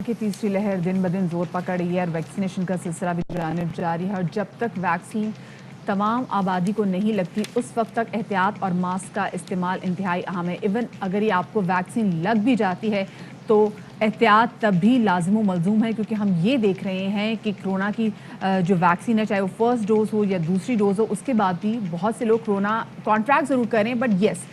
की तीसरी लहर दिन ब दिन जोर पकड़ रही है और वैक्सीनेशन का सिलसिला भी जारी है और जब तक वैक्सीन तमाम आबादी को नहीं लगती उस वक्त तक एहतियात और मास्क का इस्तेमाल इंतहाई अहम है। इवन अगर ये आपको वैक्सीन लग भी जाती है तो एहतियात तब भी लाजिम व मलजूम है, क्योंकि हम ये देख रहे हैं कि कोरोना की जो वैक्सीन है, चाहे वो फर्स्ट डोज हो या दूसरी डोज हो, उसके बाद भी बहुत से लोग कोरोना कॉन्ट्रैक्ट ज़रूर करें, बट येस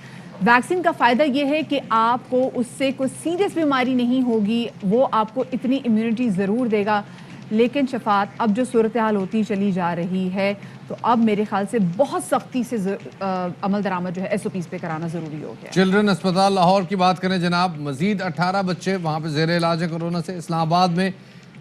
वैक्सीन का फ़ायदा ये है कि आपको उससे कोई सीरियस बीमारी नहीं होगी, वो आपको इतनी इम्यूनिटी ज़रूर देगा। लेकिन शफात अब जो सूरत हाल होती चली जा रही है तो अब मेरे ख्याल से बहुत सख्ती से अमल दरामद जो है SOPs पे कराना ज़रूरी हो गया। चिल्ड्रन अस्पताल लाहौर की बात करें जनाब, मजीद 18 बच्चे वहाँ पे ज़ेर इलाज है कोरोना से। इस्लामाबाद में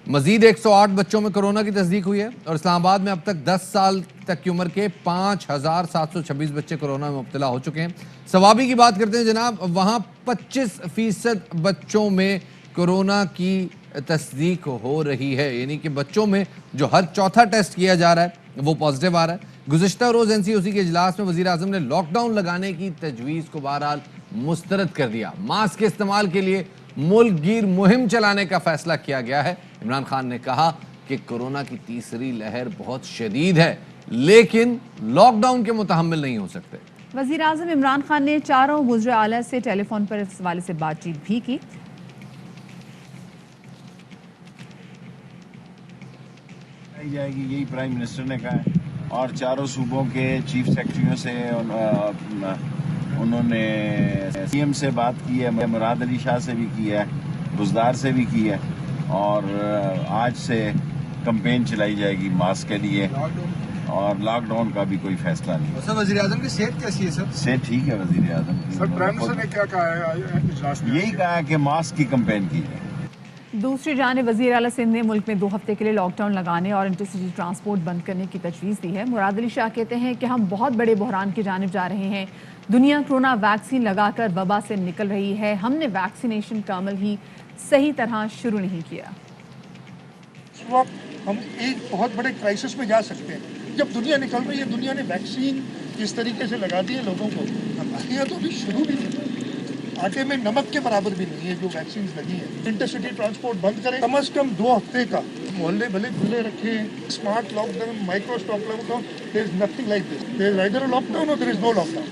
मजीद 108 बच्चों में कोरोना की तस्दीक हुई है और इस्लामाबाद में अब तक 10 साल तक की उम्र के 5,726 बच्चे कोरोना में मुब्तला हो चुके हैं। सवाबी की बात करते हैं जनाब, वहाँ 25% बच्चों में कोरोना की तस्दीक हो रही है, यानी कि बच्चों में जो हर चौथा टेस्ट किया जा रहा है वो पॉजिटिव आ रहा है। गुज़िश्ता रोज़ NCOC के इजलास में वज़ीर आज़म ने लॉकडाउन लगाने की तजवीज़ को बहरहाल मुस्तरद कर दिया। मास्क के इस्तेमाल के लिए मुल्क गिर मुहिम चलाने का फैसला किया गया है। इमरान खान ने कहा कि कोरोना की तीसरी लहर बहुत शदीद है लेकिन लॉकडाउन के मुतहम्मिल नहीं हो सकते। वज़ीर आज़म इमरान खान ने चारों वज़ीर आला से टेलीफोन पर इस हवाले से बातचीत भी की। जाएगी, यही प्राइम मिनिस्टर ने कहा है और चारों सूबों के चीफ सेक्रेटरियों से उन्होंने CM से बात की है, मुराद अली शाह से भी की है, बुज़दार से भी की है और आज से कैंपेन चलाई जाएगी मास्क के लिए और लॉकडाउन का भी कोई फैसला नहीं। सर वज़ीर आज़म की सेहत कैसी है सर? सेहत ठीक है वज़ीर आज़म की। सर प्राइम मिनिस्टर ने क्या कहा है? यही कहा है कि मास्क की कैंपेन की जाए। दूसरी जानिब वज़ीर आला सिंध ने मुल्क में 2 हफ्ते के लिए लॉकडाउन लगाने और इंटरसिटी ट्रांसपोर्ट बंद करने की तजवीज़ दी है। मुराद अली शाह कहते हैं कि हम बहुत बड़े बहरान की जानिब जा रहे हैं। दुनिया कोरोना वैक्सीन लगाकर वबा से निकल रही है, हमने वैक्सीनेशन का अमल ही सही तरह शुरू नहीं किया। इस वक्त हम एक बहुत बड़े क्राइसिस में जा सकते हैं। जब दुनिया निकल रही है, दुनिया ने वैक्सीन इस तरीके से लगा दी है लोगों को, हमारे यहाँ तो अभी शुरू भी नहीं, आटे में नमक के बराबर भी नहीं है जो वैक्सीन लगी है। इंटरसिटी ट्रांसपोर्ट बंद करें, कम से कम 2 हफ्ते का, मोहल्ले भले खुले रखें, smart lockdown, micro stop lockdown, there is nothing like this, there is either a lockdown और there is no lockdown.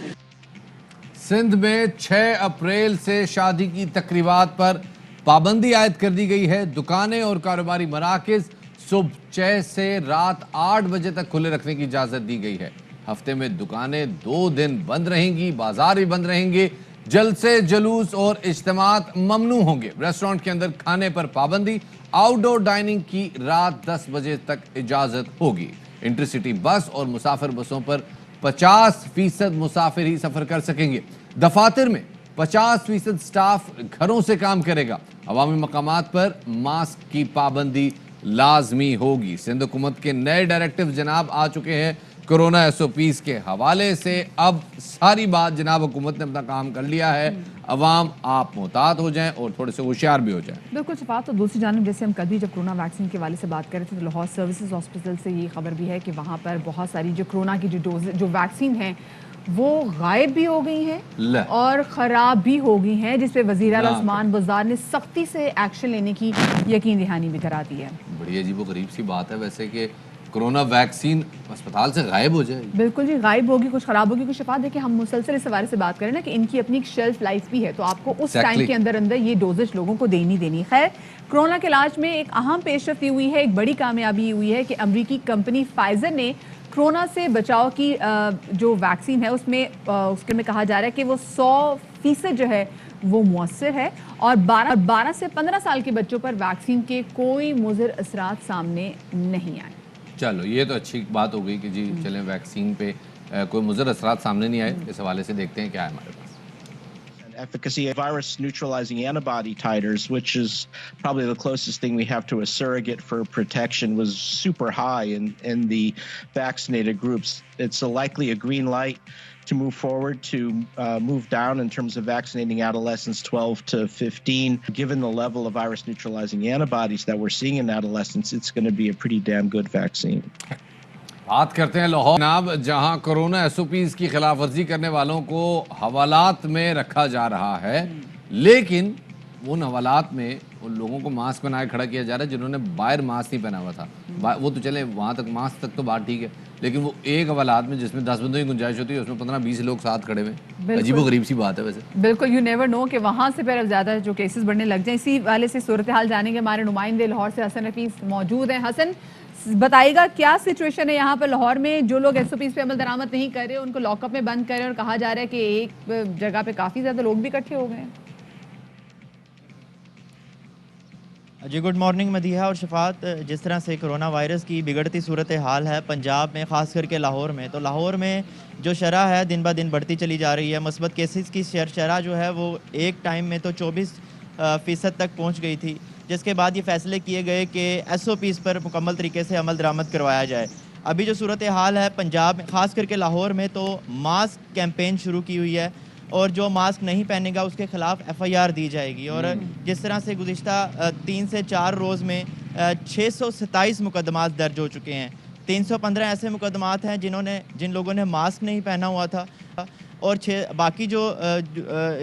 Sindh में 6 अप्रैल से शादी की तकरीबात पर पाबंदी आयद कर दी गई है। दुकानें और कारोबारी मराकज़ सुबह 6 से रात 8 बजे तक खुले रखने की इजाज़त दी गई है। हफ्ते में दुकानें 2 दिन बंद रहेंगी, बाजार भी बंद रहेंगे, जलसे जुलूस और इज्तिमात ममनू होंगे। रेस्टोरेंट के अंदर खाने पर पाबंदी, आउटडोर डाइनिंग की रात 10 बजे तक इजाज़त होगी। इंटरसिटी बस और मुसाफिर बसों पर 50% मुसाफिर ही सफ़र कर सकेंगे। दफातर में 50% स्टाफ घरों से काम करेगा। अवामी मकामात पर मास्क की पाबंदी लाजमी होगी। सिंध हुकूमत के नए डायरेक्टिव जनाब आ चुके हैं कोरोना SOPs के हवाले से। अब सारी बात जनाब हुकूमत ने अपना काम कर लिया है। अवाम आप मोहतात हो जाएं और थोड़े से होशियार भी हो जाएं। बिल्कुल शफात। तो दूसरी जानिब जैसे हम कल भी जब कोरोना वैक्सीन के हवाले से बात कर रहे थे तो लाहौर सर्विसेज हॉस्पिटल से ये खबर भी है कि वहाँ पर बहुत सारी जो कोरोना की जो वैक्सीन है वो गायब भी हो गई हैं और ख़राब भी हो गई हैं, जिस पे वज़ीर आला उस्मान बुज़दार ने सख्ती से एक्शन लेने की यकीन दहानी भी करा दी है। बड़ी अजीबोगरीब सी बात है वैसे कि कोरोना वैक्सीन अस्पताल से गायब हो जाए। बिल्कुल जी, गायब होगी, कुछ खराब होगी, कुछ शफा। देखिए हम मुसलसल इस हवाले से बात करें ना कि इनकी अपनी एक शेल्फ लाइफ भी है, तो आपको उस टाइम के अंदर अंदर ये डोजेज लोगों को देनी। खैर, कोरोना के इलाज में एक अहम पेशरफ्त हुई है, एक बड़ी कामयाबी हुई है कि अमरीकी कंपनी फाइजर ने कोरोना से बचाव की जो वैक्सीन है उसके में कहा जा रहा है कि वो 100% जो है वो मुअस्सर है और 12 से 15 साल के बच्चों पर वैक्सीन के कोई मुज़र असरात सामने नहीं आए। चलो ये तो अच्छी बात हो गई कि जी चलें वैक्सीन पे कोई मुज़र असरात सामने नहीं आए। इस हवाले से देखते हैं क्या है हमारे पास। Efficacy of virus neutralizing antibody titers, which is probably the closest thing we have to a surrogate for protection, was super high in the vaccinated groups. It's a likely a green light to move forward, to move down in terms of vaccinating adolescents 12 to 15. Given the level of virus neutralizing antibodies that we're seeing in adolescents, it's going to be a pretty damn good vaccine. बात करते हैं लाहौर जनाब, जहां corona SOPs की खिलाफ वर्जी करने वालों को हवालात में रखा जा रहा है, लेकिन उन हवालात में उन लोगों को मास्क बनाए खड़ा किया जा रहा है जिन्होंने बाहर मास्क नहीं पहना हुआ था। वो तो चले वहाँ तक, मास्क तक तो बात ठीक है, लेकिन वो एक हवालात में जिसमें 10 बंदों की गुंजाइश होती है उसमें 15-20 लोग साथ खड़े हुए, अजीबो गरीब सी बात है वैसे। बिल्कुल, यू नेवर नो कि वहाँ से फिर ज़्यादा जो केसेस बढ़ने लग जाएं। इसी वाले से सूरत हाल जानेंगे, हमारे नुमाइंदे लाहौर से हसन हफीज़ मौजूद हैं। हसन, बताइएगा क्या सिचुएशन है यहाँ पर लाहौर में? जो लोग SOPs पे अमल दरामद नहीं कर रहे उनको लॉकअप में बंद करें, और कहा जा रहा है कि एक जगह पे काफ़ी ज़्यादा लोग भी इकट्ठे हो गए हैं। जी गुड मॉर्निंग मदीहा और शफात। जिस तरह से कोरोना वायरस की बिगड़ती सूरत हाल है पंजाब में, ख़ास करके लाहौर में, तो लाहौर में जो शरह है दिन ब दिन बढ़ती चली जा रही है। मुस्बत केसेस की शरह जो है वो एक टाइम में तो 24% तक पहुंच गई थी, जिसके बाद ये फैसले किए गए कि SOPs पर मुकम्मल तरीके से अमल दरामद करवाया जाए। अभी जो सूरत हाल है पंजाब में, ख़ास करके लाहौर में, तो मास्क कैंपेन शुरू की हुई है और जो मास्क नहीं पहनेगा उसके ख़िलाफ़ FIR दी जाएगी। और जिस तरह से गुज़िश्ता 3 से 4 रोज़ में 627 मुकदमात दर्ज हो चुके हैं। 315 ऐसे मुकदमात हैं जिन लोगों ने मास्क नहीं पहना हुआ था, और बाकी जो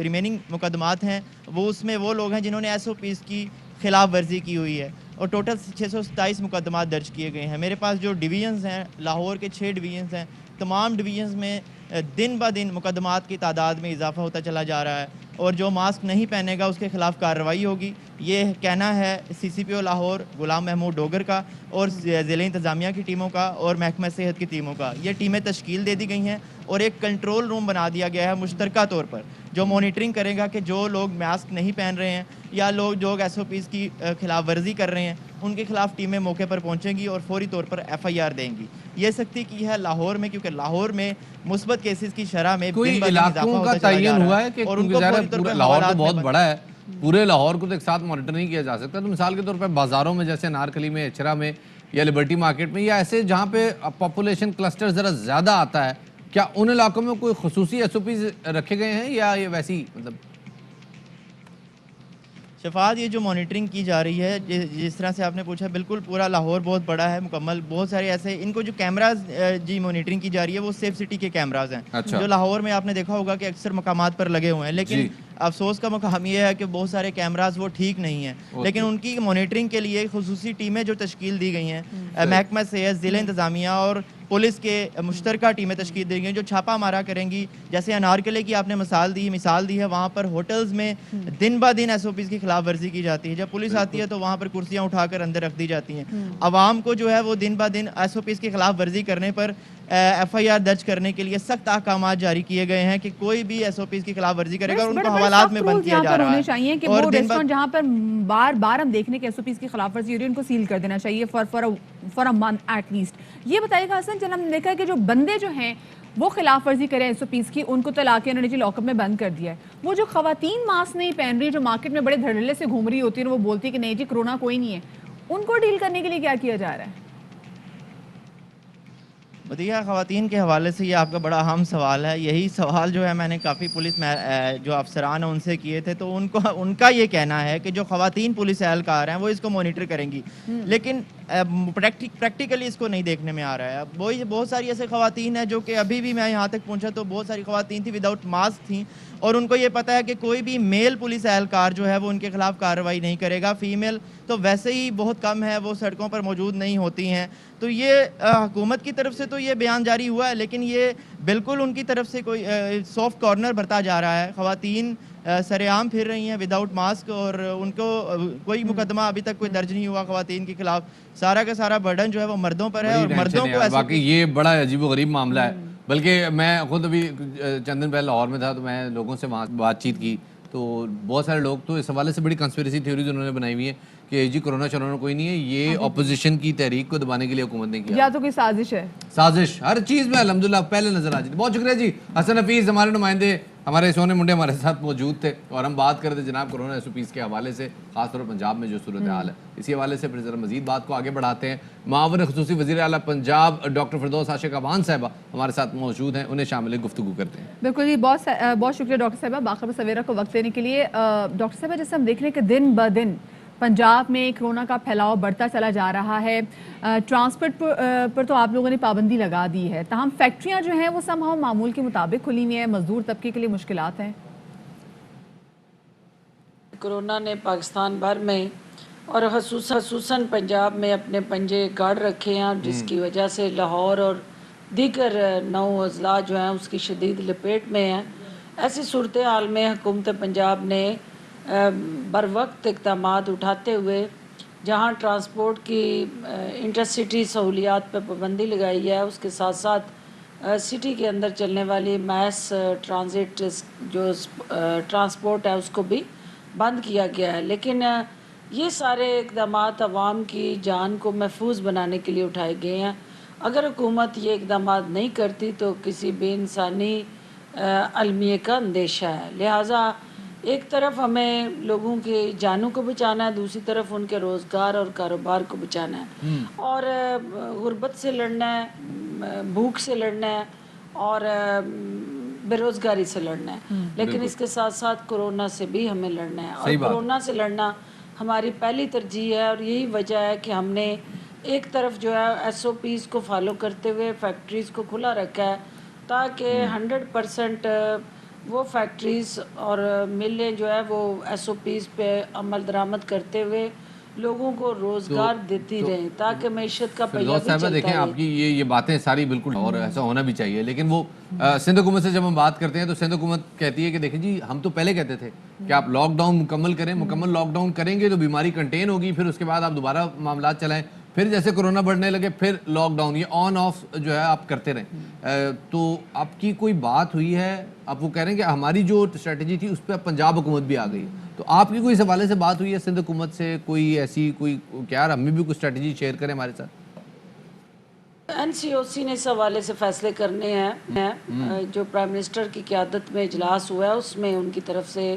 रिमेनिंग मुकदमात हैं वो उसमें वो लोग हैं जिन्होंने SOPs की खिलाफ वर्जी की हुई है, और टोटल 627 मुकदमात दर्ज किए गए हैं। मेरे पास जो डिवीज़न्स हैं, लाहौर के 6 डिवीज़न्स हैं, तमाम डिवीज़न्स में दिन ब दिन मुकदमात की तादाद में इजाफा होता चला जा रहा है, और जो मास्क नहीं पहनेगा उसके ख़िलाफ़ कार्रवाई होगी। ये कहना है CCPO लाहौर गुलाम महमूद डोगर का और ज़िला इंतज़ामिया की टीमों का और महकमा सेहत की टीमों का। ये टीमें तश्कील दे दी गई हैं और एक कंट्रोल रूम बना दिया गया है मुश्तरका तौर पर, जो मॉनिटरिंग करेगा कि जो लोग मास्क नहीं पहन रहे हैं या जो SOPs की खिलाफ वर्जी कर रहे हैं उनके खिलाफ टीमें मौके पर पहुंचेंगी और फौरी तौर पर FIR देंगी। ये सख्ती की है लाहौर में, क्योंकि लाहौर में मुस्बत केसेस की शरह में कोई इलाकों का तयन हुआ है कि पूरा लाहौर तो बहुत बड़ा है, पूरे लाहौर को तो एक साथ मॉनिटर नहीं किया जा सकता। तो मिसाल के तौर पर बाजारों में जैसे नारकली में, एचरा में या लिबर्टी मार्केट में, या ऐसे जहाँ पे पॉपुलेशन क्लस्टर ज़रा ज़्यादा आता है, क्या उन इलाकों में कोई खुसूसी SOPs रखे गए हैं या ये वैसी मतलब? शफात, ये जो मॉनिटरिंग की जा रही है, जिस तरह से आपने पूछा, बिल्कुल पूरा लाहौर बहुत बड़ा है मुकम्मल। बहुत सारे ऐसे इनको जो कैमराज जी मॉनिटरिंग की जा रही है वो सेफ सिटी के कैमराज हैं। अच्छा। जो लाहौर में आपने देखा होगा कि अक्सर मकामात पर लगे हुए हैं, लेकिन अफसोस का मकाम ये है कि बहुत सारे कैमराज वो ठीक नहीं हैं। लेकिन उनकी मॉनिटरिंग के लिए खुसूसी टीमें जो तश्कील दी गई हैं, महकमा सेहत, ज़िला इंतज़ामिया और पुलिस के मुश्तरका टीमें तश्कील दी गई जो छापा मारा करेंगी। जैसे अनारकली की आपने मिसाल दी है, वहाँ पर होटल्स में दिन ब दिन SOPs की खिलाफ वर्जी की जाती है। जब पुलिस आती है तो वहाँ पर कुर्सियाँ उठाकर अंदर रख दी जाती हैं। आवाम को जो है वो दिन ब दिन SOPs की खिलाफ वर्जी करने पर FIR दर्ज करने के लिए सख्त अहकाम जारी किए गए हैं कि कोई भी SOPs की खिलाफ वर्जी करेगा और उनको हवालात में बंद किया जा रहा है। चाहिए कि वो रेस्टोरेंट जहाँ पर बार बार हम देखने के SOPs की खिलाफ वर्जी हो रही है उनको सील कर देना चाहिए for a month at least. ये बताइएगा हसन, जब हमने देखा है कि जो बंदे जो हैं वो खिलाफ वर्जी करें SOPs की, उनको तो लाके उन्होंने जी लॉकअप में बंद कर दिया है। वो जो खवातीन मास्क नहीं पहन रही, जो मार्केट में बड़े धड़ल्ले से घूम रही होती है, वो बोलती है कि नहीं जी कोरोना कोई नहीं है, उनको डील करने के लिए क्या किया जा रहा है? मदीहा, ख़वातीन के हवाले से ये आपका बड़ा अहम सवाल है। यही सवाल जो है मैंने काफ़ी पुलिस में जो अफसरान हैं उनसे किए थे, तो उनका ये कहना है कि जो ख़वातीन पुलिस एहलकार हैं वो इसको मॉनिटर करेंगी, लेकिन प्रैक्टिकली इसको नहीं देखने में आ रहा है। बहुत सारी ऐसे ख़वातीन हैं जो कि अभी भी मैं यहाँ तक पहुँचा तो बहुत सारी ख़वातीन थी विदाउट मास्क थी, और उनको ये पता है कि कोई भी मेल पुलिस एहलकार जो है वो उनके खिलाफ कार्रवाई नहीं करेगा। फीमेल तो वैसे ही बहुत कम है, वो सड़कों पर मौजूद नहीं होती हैं। तो ये हुकूमत की तरफ से तो ये बयान जारी हुआ है, लेकिन ये बिल्कुल उनकी तरफ से कोई सॉफ्ट कॉर्नर बरता जा रहा है। ख़वातीन सरेआम फिर रही हैं विदाउट मास्क, और उनको कोई मुकदमा अभी तक कोई दर्ज नहीं हुआ ख़वातीन के खिलाफ। सारा का सारा बर्डन जो है वो मर्दों पर है, और मर्दों को बाकी ये बड़ा अजीबोगरीब मामला है। बल्कि मैं खुद अभी चंद दिन पहले लाहौर में था, तो मैं लोगों से वहाँ बातचीत की, तो बहुत सारे लोग तो इस हवाले से बड़ी कंस्पिरेसी थ्योरीज उन्होंने बनाई हुई है कि जी कोरोना शरोना कोई नहीं है, ये अपोजिशन की तहरीक को दबाने के लिए हुकूमत ने किया, या तो कोई साजिश है। साजिश हर चीज़ में अल्हम्दुलिल्लाह पहले नजर आ जाती। बहुत शुक्रिया जी हसन हफीज़, हमारे नुमाइंदे, हमारे सोने मुंडे हमारे साथ मौजूद थे और हम बात कर रहे थे जनाब कोरोना SOPs के हवाले से, खासतौर पर पंजाब में जो सूरत हाल है। इसी हवाले से फिर जरा मजीद बात को आगे बढ़ाते हैं। मावन खुसूसी वज़ीर आला पंजाब डॉक्टर फिरदौस आशिक अवान साहिबा हमारे साथ मौजूद हैं, उन्हें शामिल गुफ्तगू करते हैं। बिल्कुल जी, बहुत शुक्रिया डॉक्टर साहिबा बाखबर सवेरा को वक्त देने के लिए। डॉक्टर साहिबा, जैसे हम देख रहे हैं कि दिन ब दिन पंजाब में कोरोना का फैलाव बढ़ता चला जा रहा है। ट्रांसपोर्ट पर तो आप लोगों ने पाबंदी लगा दी है, तमाम फैक्ट्रियां जो हैं वो समहाउ मामूल के मुताबिक खुली हुई हैं, मजदूर तबके के लिए मुश्किलात हैं। कोरोना ने पाकिस्तान भर में और खसूसन पंजाब में अपने पंजे गाड़ रखे हैं, जिसकी वजह से लाहौर और दीगर 9 अजला जो हैं उसकी शदीद लपेट में हैं। ऐसी सूरत हाल में हुकूमत पंजाब ने बर वक्त इक़दाम उठाते हुए जहाँ ट्रांसपोर्ट की इंटरसिटी सहूलियात पर पाबंदी लगाई है, उसके साथ साथ सिटी के अंदर चलने वाली मैस ट्रांजिट जो ट्रांसपोर्ट है उसको भी बंद किया गया है। लेकिन ये सारे इक़दाम आवाम की जान को महफूज बनाने के लिए उठाए गए हैं। अगर हुकूमत ये इक़दाम नहीं करती तो किसी बेइंसानी अलमिए का अंदेशा है। लिहाजा एक तरफ हमें लोगों के जानों को बचाना है, दूसरी तरफ उनके रोज़गार और कारोबार को बचाना है और गुर्बत से लड़ना है, भूख से लड़ना है और बेरोज़गारी से लड़ना है। लेकिन इसके साथ साथ कोरोना से भी हमें लड़ना है और कोरोना से लड़ना हमारी पहली तरजीह है। और यही वजह है कि हमने एक तरफ जो है SOPs को फॉलो करते हुए फैक्ट्रीज़ को खुला रखा है ताकि 100% वो फैक्ट्रीज़ और मिलें जो है वो SOPs पे अमल दरामद करते हुए लोगों को रोजगार देती रहें ताकि मैशत का पहिया भी चलता देखें आपकी ये बातें सारी बिल्कुल और ऐसा होना भी चाहिए। लेकिन वो सिंध हुकूमत से जब हम बात करते हैं तो सिंध हुकूमत कहती है कि देखिए जी हम तो पहले कहते थे कि आप लॉकडाउन मुकम्मल करें, मुकम्मल लॉकडाउन करेंगे तो बीमारी कंटेन होगी, फिर उसके बाद आप दोबारा मामला चलाएं, फिर जैसे कोरोना बढ़ने लगे फिर लॉकडाउन, ये ऑन ऑफ जो है आप करते रहें। तो आपकी कोई बात हुई है, आप वो कह रहे हैं कि हमारी जो स्ट्रेटजी थी उस पर पंजाब हुकूमत भी आ गई, तो आपकी कोई इस हवाले से बात हुई है सिंध हुकूमत से, कोई ऐसी कोई क्या हमें भी कोई स्ट्रेटजी शेयर करें हमारे साथ? NCOC ने इस हवाले से फैसले करने हैं। जो प्राइम मिनिस्टर की क़यादत में इजलास हुआ है उसमें उनकी तरफ से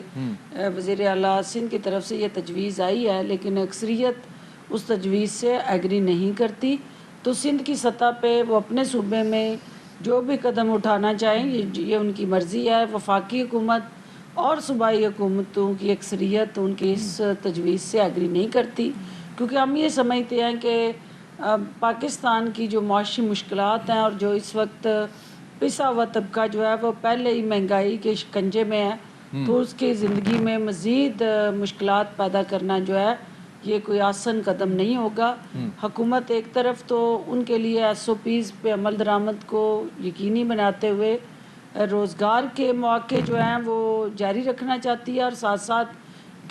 वज़ीर आला सिंध की तरफ से ये तजवीज़ आई है, लेकिन अक्सरियत उस तजवीज़ से एग्री नहीं करती। तो सिंध की सतह पे वो अपने सूबे में जो भी कदम उठाना चाहें ये उनकी मर्ज़ी है। वफाकी हुकूमत और सूबाई हुकूमतों की अक्सरियत उनकी इस तजवीज़ से एग्री नहीं करती, क्योंकि हम ये समझते हैं कि पाकिस्तान की जो माशी मुश्किलात हैं और जो इस वक्त पिसा हुआ तबका जो है वो पहले ही महंगाई के शिकंजे में है, तो उसकी ज़िंदगी में मज़ीद मुश्किलात पैदा करना जो है ये कोई आसान कदम नहीं होगा। हुकूमत एक तरफ तो उनके लिए SOPs पे अमल दरामद को यकीनी बनाते हुए रोज़गार के मौके जो हैं वो जारी रखना चाहती है और साथ साथ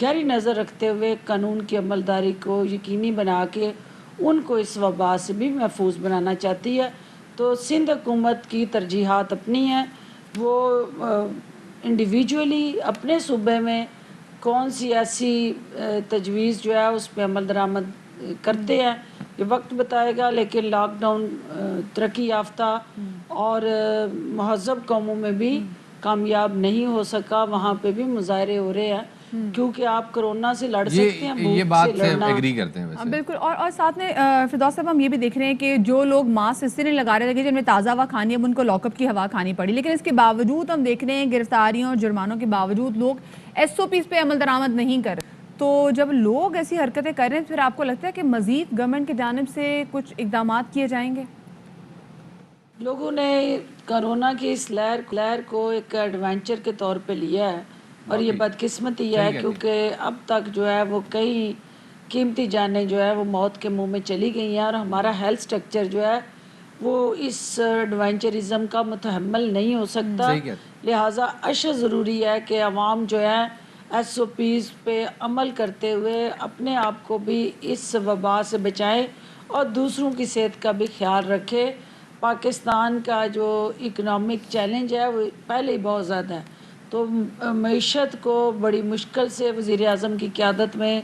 गहरी नज़र रखते हुए कानून की अमलदारी को यकीनी बना के उनको इस वबा से भी महफूज बनाना चाहती है। तो सिंध हुकूमत की तरजीहात अपनी हैं, वो इंडिविजुअली अपने सूबे में कौन सी ऐसी तजवीज़ जो है उस पर अमल दरामद करते हैं ये वक्त बताएगा। लेकिन लॉकडाउन तरक्की याफ्ता और महज़ब कौमों में भी कामयाब नहीं हो सका, वहाँ पे भी मुजाहरे हो रहे हैं क्योंकि आप कोरोना से लड़ सकते हैं, ये बात से एग्री करते हैं वैसे। बिल्कुल। और साथ में फिरदौस साहब हम ये भी देख रहे हैं कि जो लोग मास्क इससे नहीं लगा रहे थे जिनमें ताज़ा हवा खानी है उनको लॉकअप की हवा खानी पड़ी, लेकिन इसके बावजूद हम देख रहे हैं गिरफ्तारियों और जुर्मानों के बावजूद लोग SOPs पे अमल दरामद नहीं कर रहे। तो जब लोग ऐसी हरकतें कर रहे हैं फिर आपको लगता है कि मज़ीद गवर्नमेंट की जानिब से कुछ इक़दाम किए जाएंगे? लोगों ने कोरोना की इस लहर को एक एडवेंचर के तौर पे लिया है और ये बदकिस्मती है क्योंकि अब तक जो है वो कई कीमती जानें जो है वो मौत के मुंह में चली गई हैं और हमारा हेल्थ स्ट्रक्चर जो है वो इस एडवेंचरिज्म का मुतहम्मल नहीं हो सकता। लिहाजा अशद ज़रूरी है कि अवाम जो है SOPs पे अमल करते हुए अपने आप को भी इस वबा से बचाएं और दूसरों की सेहत का भी ख्याल रखें। पाकिस्तान का जो इकनॉमिक चैलेंज है वो पहले ही बहुत ज़्यादा है, तो मईशत को बड़ी मुश्किल से वज़ीर आज़म की क़यादत में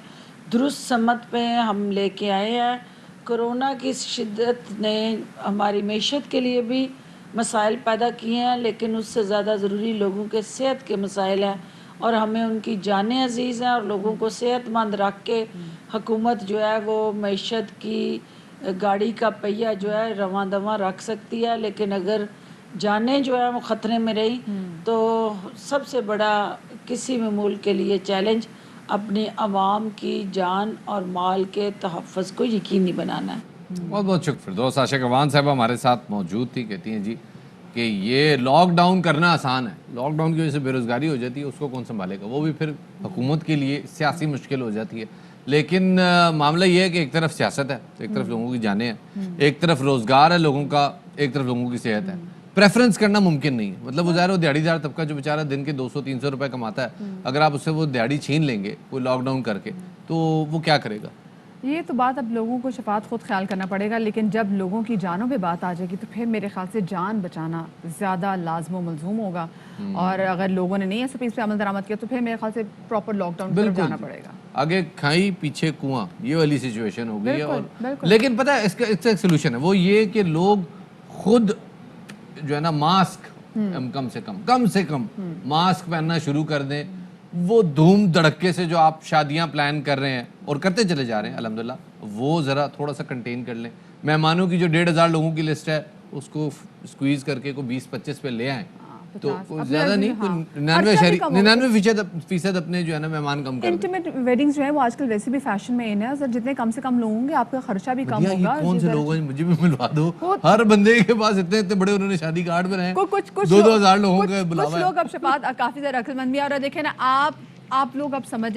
दुरुस्त समत पे हम लेके आए हैं। कोरोना की शिद्दत ने हमारी मईशत के लिए भी मसाइल पैदा किए हैं, लेकिन उससे ज़्यादा ज़रूरी लोगों के सेहत के मसाइल हैं और हमें उनकी जानें अजीज़ हैं और लोगों को सेहतमंद रख के हुकूमत जो है वो मईशत की गाड़ी का पहिया जो है रवां दवां रख सकती है। लेकिन अगर जानें जो है वो ख़तरे में रही तो सबसे बड़ा किसी भी मुल्क के लिए चैलेंज अपनी आवाम की जान और माल के तहफ़्फ़ुज़ को यकीनी बनाना है। बहुत बहुत शुक्र। फिरदौस आशिक अवान साहब हमारे साथ मौजूद थी, कहती हैं जी کہ یہ لاک ڈاؤن کرنا آسان ہے, لاک ڈاؤن کی وجہ سے بے روزگاری ہو جاتی ہے, اس کو کون سنبھالے گا, وہ بھی پھر حکومت کے لیے سیاسی مشکل ہو جاتی ہے. لیکن معاملہ یہ ہے کہ ایک طرف سیاست ہے, ایک طرف لوگوں کی جانیں ہیں, ایک طرف روزگار ہے لوگوں کا, ایک طرف لوگوں کی صحت ہے. پریفرنس کرنا ممکن نہیں ہے, مطلب وہ ظاہر وہ دیہڑی دار طبقہ جو بیچارہ دن کے 200-300 روپے کماتا ہے, اگر آپ اس سے وہ دیہڑی چھین لیں گے کوئی لاک ڈاؤن کر کے, تو وہ کیا کرے گا؟ یہ تو بات اب لوگوں کو شفاعت خود خیال کرنا پڑے گا, لیکن جب لوگوں کی جانوں پہ بات آ جائے گی تو پھر میرے خیال سے جان بچانا زیادہ لازم و ملزوم ہوگا, اور اگر لوگوں نے نہیں ایسے اس پہ عمل درآمد کیا تو پھر میرے خیال سے پراپر لاک ڈاؤن پر جانا پڑے گا. آگے کھائی پیچھے کنواں, یہ والی سچویشن ہو گئی ہے. اور لیکن پتہ ہے اس کا ایک سلوشن ہے, وہ یہ کہ لوگ خود جو ہے نا ماسک کم سے کم ماسک پہننا شروع کر دیں. وہ دھوم دھڑکے سے جو آپ شادیاں پلان کر رہے ہیں اور کرتے چلے جا رہے ہیں الحمدللہ, وہ ذرا تھوڑا سا کنٹین کر لیں. مہمانوں کی جو 1,500 لوگوں کی لسٹ ہے اس کو اسکویز کر کے کوئی 20-25 پہ لے آئیں, تو زیادہ نہیں, 99% اپنے جو ہے نا مہمان کم کر دیں. انٹیمیٹ ویڈنگز جو ہیں وہ آج کل ویسے بھی فیشن میں ان ہے, اور جتنے کم سے کم لوگ ہوں گے آپ کا خرچہ بھی کم ہوگا. کون سے لوگ ہیں, مجھے بھی ملوا دو, ہر بندے کے پاس اتنے بڑے انہوں نے شادی کارڈ بنائے, 2,000 لوگوں کا بلاوا ہے. کچھ لوگ اب شفاعت کافی زیادہ عقل مند بھی, اور دیکھیں نا آپ لوگ اب سمجھ